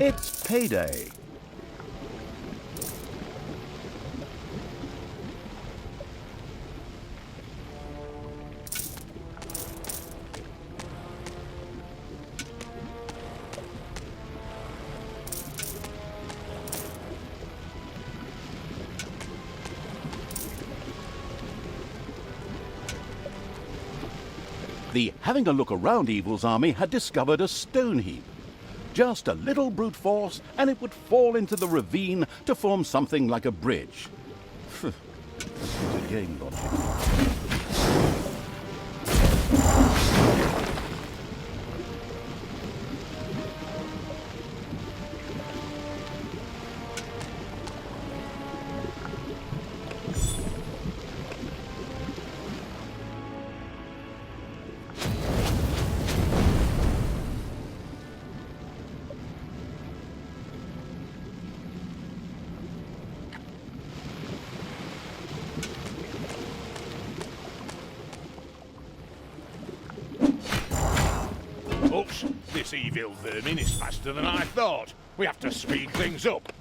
It's payday. The having a look around evil's army had discovered a stone heap. Just a little brute force and it would fall into the ravine to form something like a bridge. Game logic. Oops, this evil vermin is faster than I thought. We have to speed things up.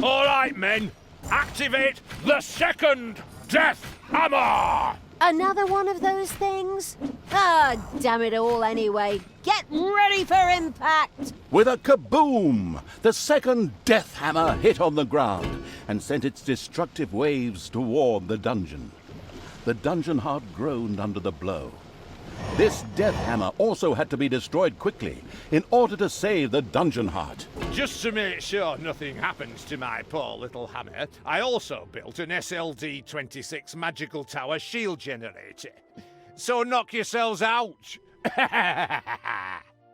All right, men, activate the second Death Hammer! Another one of those things? Ah, damn it all anyway. Get ready for impact! With a kaboom! The second death hammer hit on the ground and sent its destructive waves toward the dungeon. The dungeon heart groaned under the blow. This death hammer also had to be destroyed quickly in order to save the dungeon heart. Just to make sure nothing happens to my poor little hammer, I also built an SLD-26 magical tower shield generator. So knock yourselves out!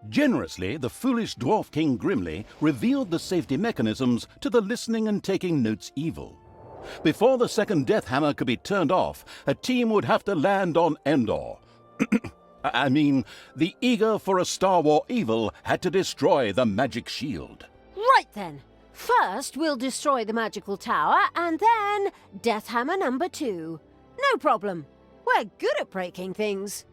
Generously, the foolish Dwarf King Grimly revealed the safety mechanisms to the listening and taking notes evil. Before the second death hammer could be turned off, a team would have to land on Endor. I mean, the eager for a Star War evil had to destroy the magic shield. Right then. First, we'll destroy the magical tower, and then Death Hammer number 2. No problem. We're good at breaking things.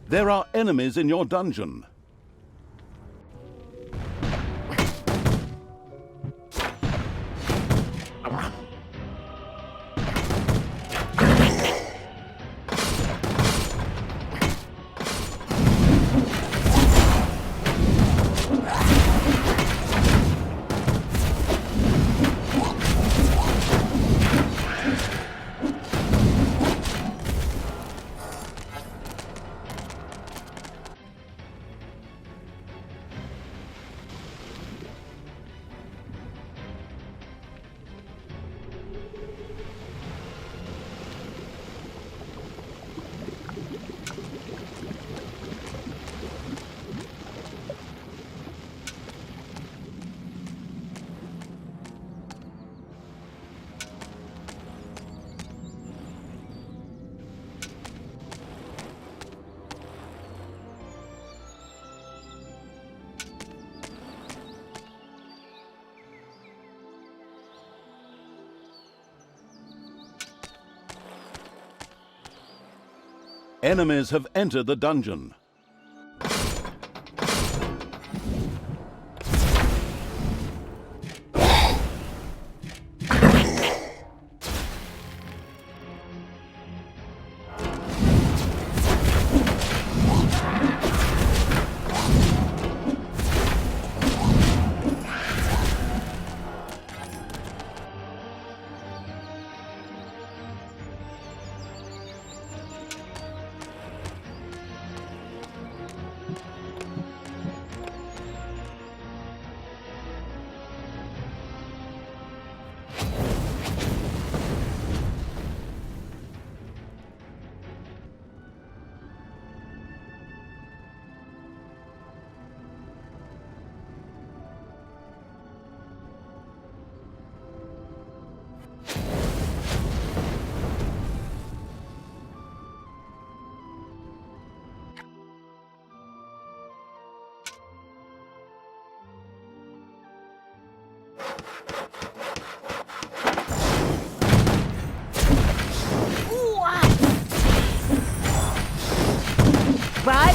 There are enemies in your dungeon. Enemies have entered the dungeon.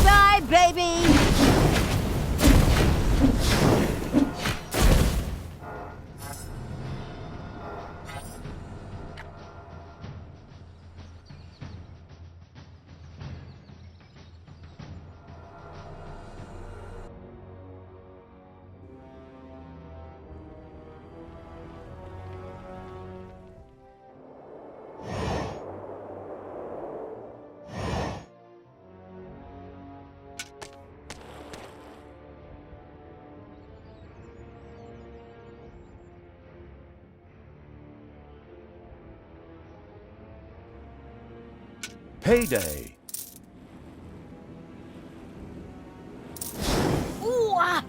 Bye-bye, baby! Payday. Ooh, ah.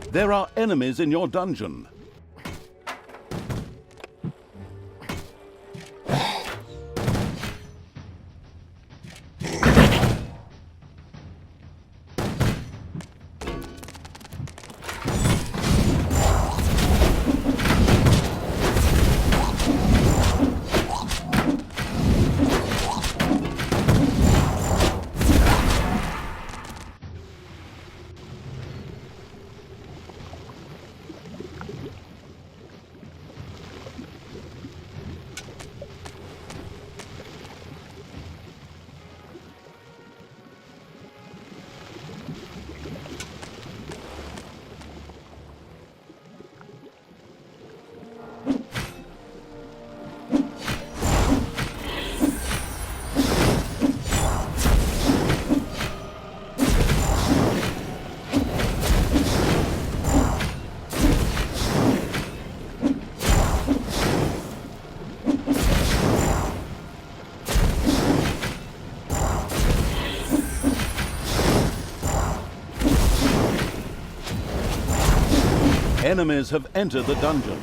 There are enemies in your dungeon. Enemies have entered the dungeon.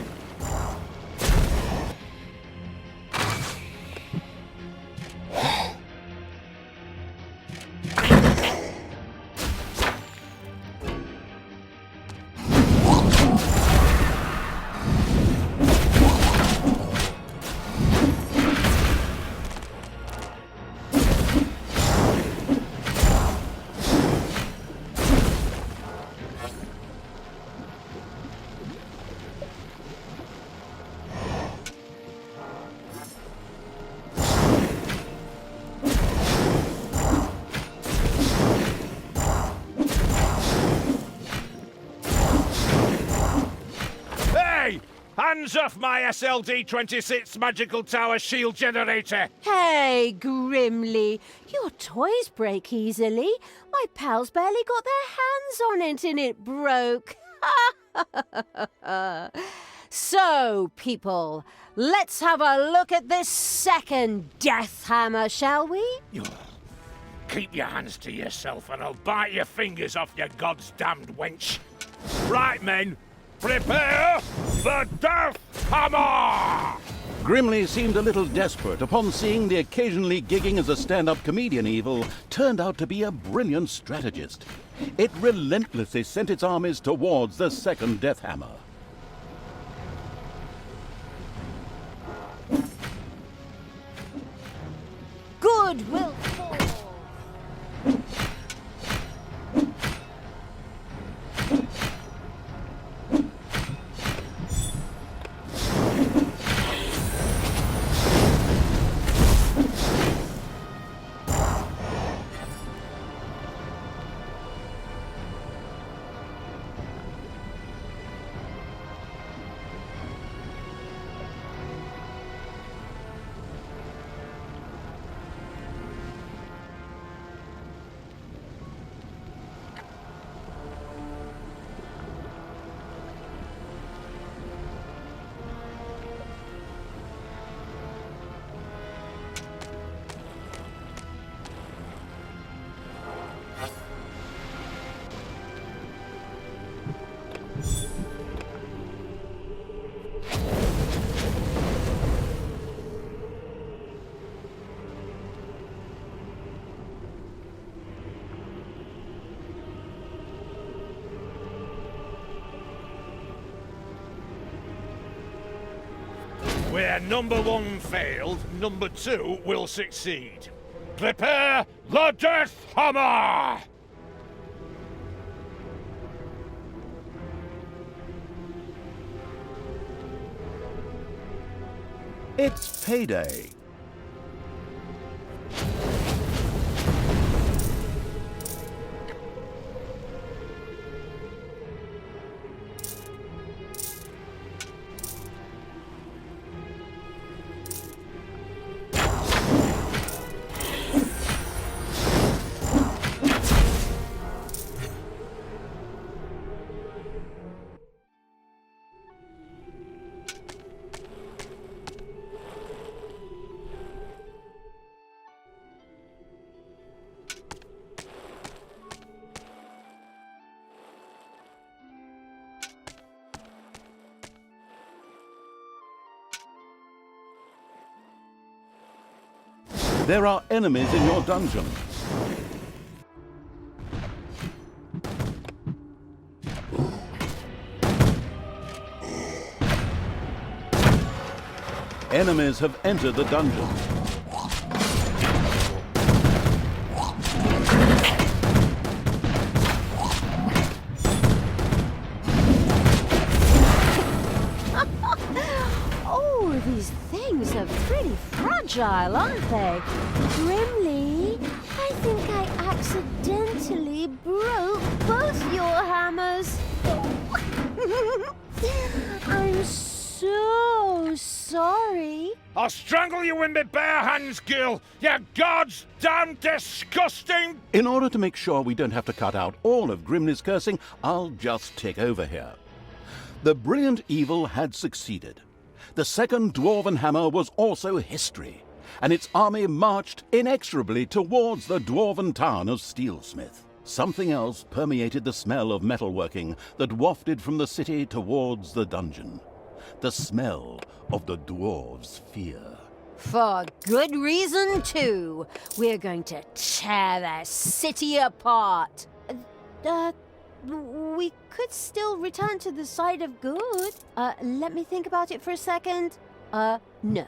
Hands off my SLD-26 magical tower shield generator! Hey, Grimly, your toys break easily. My pals barely got their hands on it and it broke. So, people, let's have a look at this second death hammer, shall we? Keep your hands to yourself and I'll bite your fingers off, you god's damned wench. Right, men, Prepare the Death Hammer! Grimly seemed a little desperate upon seeing the occasionally gigging as a stand-up comedian evil turned out to be a brilliant strategist. It relentlessly sent its armies towards the second Death Hammer. Good will fall. Where number one failed, number two will succeed. Prepare the Death Hammer! It's payday. There are enemies in your dungeon. Enemies have entered the dungeon. Oh, these things are pretty fragile, aren't they? Grimly, I think I accidentally broke both your hammers. I'm so sorry. I'll strangle you in my bare hands, Gil! You god's damn disgusting... In order to make sure we don't have to cut out all of Grimly's cursing, I'll just take over here. The brilliant evil had succeeded. The second Dwarven Hammer was also history, and its army marched inexorably towards the dwarven town of Steelsmith. Something else permeated the smell of metalworking that wafted from the city towards the dungeon. The smell of the dwarves' fear. For good reason, too. We're going to tear their city apart. We could still return to the side of good. Let me think about it for a second. No.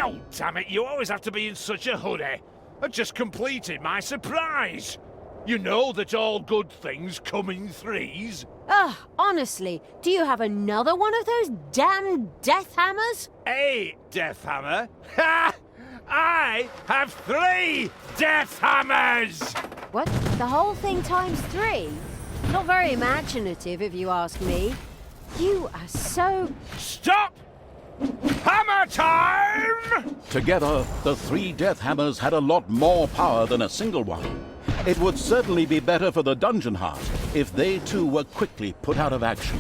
Oh, damn it, you always have to be in such a hurry. I just completed my surprise. You know that all good things come in threes. Ugh, honestly, do you have another one of those damn death hammers? A death hammer? Ha! I have 3 death hammers! What? The whole thing times 3? Not very imaginative, if you ask me. You are so... Stop! Hammer time! Together, the 3 death hammers had a lot more power than a single one. It would certainly be better for the dungeon heart if they too were quickly put out of action.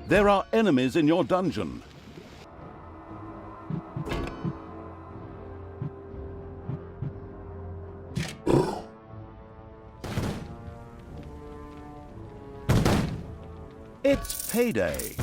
There are enemies in your dungeon. It's payday.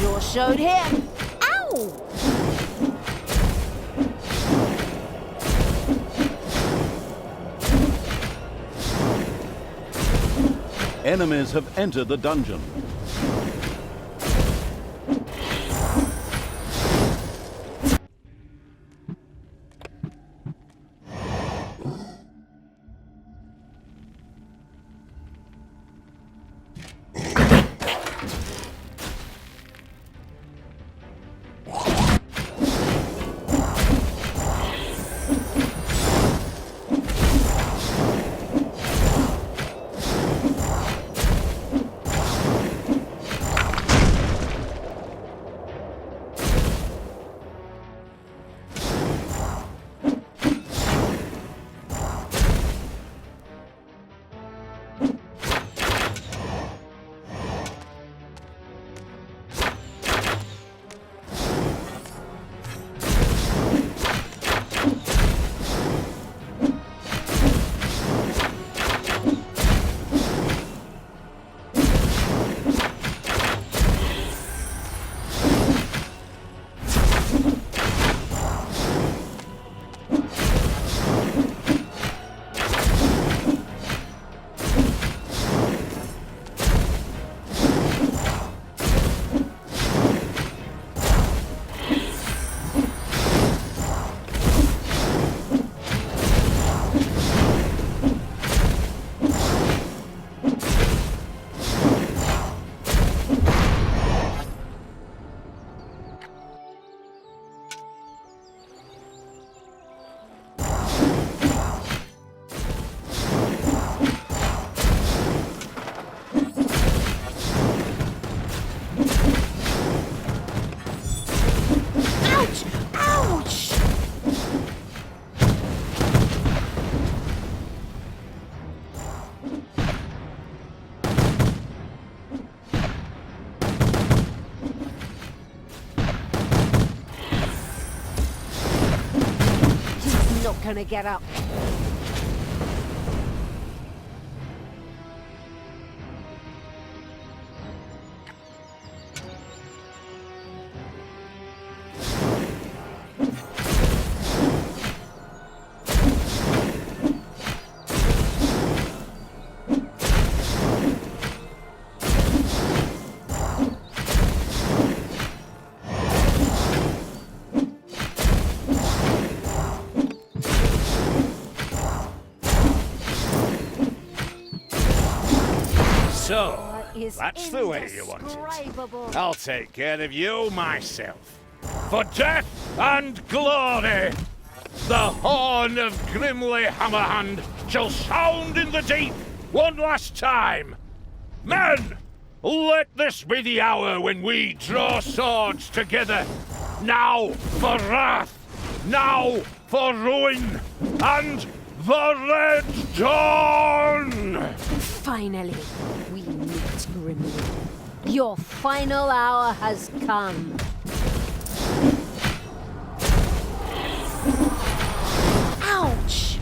Sure showed him. Ow! Enemies have entered the dungeon. gonna get up. So, that's the way you want it. Indescribable. I'll take care of you myself. For death and glory, the horn of Grimly Hammerhand shall sound in the deep one last time. Men, let this be the hour when we draw swords together. Now for wrath, now for ruin, and the Red Dawn! Finally, we meet Grimly. Your final hour has come. Ouch!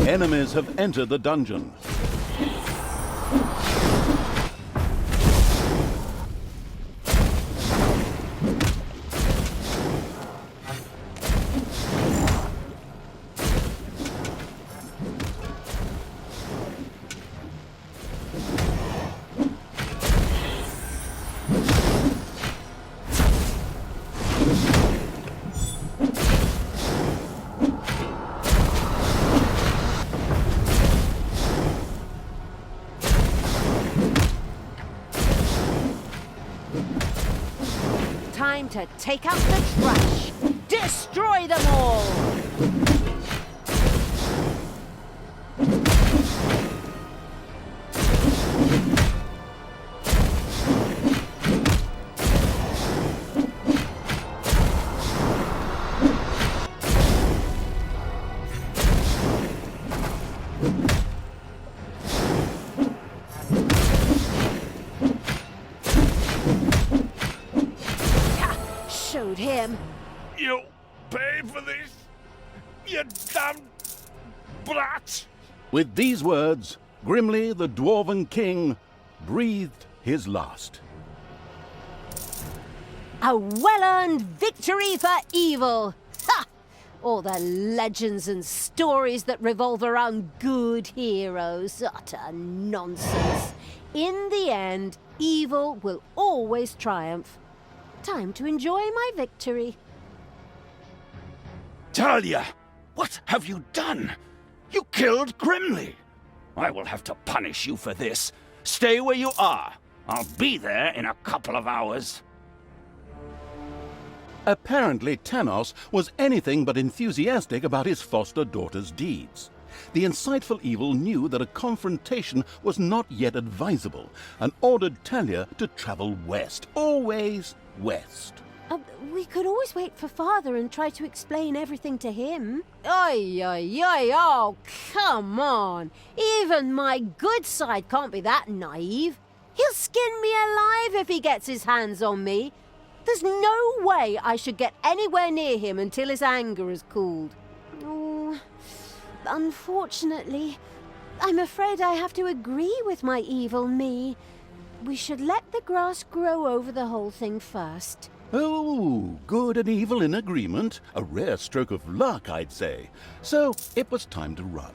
Enemies have entered the dungeon. Time to take out the trash. Destroy them all! Showed him. You pay for this, you damned brat! With these words, Grimly the Dwarven King breathed his last. A well-earned victory for evil! Ha! All the legends and stories that revolve around good heroes. Utter nonsense. In the end, evil will always triumph. Time to enjoy my victory. Talia, what have you done? You killed Grimly. I will have to punish you for this. Stay where you are. I'll be there in a couple of hours. Apparently, Tanos was anything but enthusiastic about his foster daughter's deeds. The insightful evil knew that a confrontation was not yet advisable and ordered Talia to travel west, always west. We could always wait for Father and try to explain everything to him. Oi, oi, oi, oh, come on. Even my good side can't be that naive. He'll skin me alive if he gets his hands on me. There's no way I should get anywhere near him until his anger has cooled. Oh, unfortunately, I'm afraid I have to agree with my evil me. We should let the grass grow over the whole thing first. Oh, good and evil in agreement. A rare stroke of luck, I'd say. So it was time to run.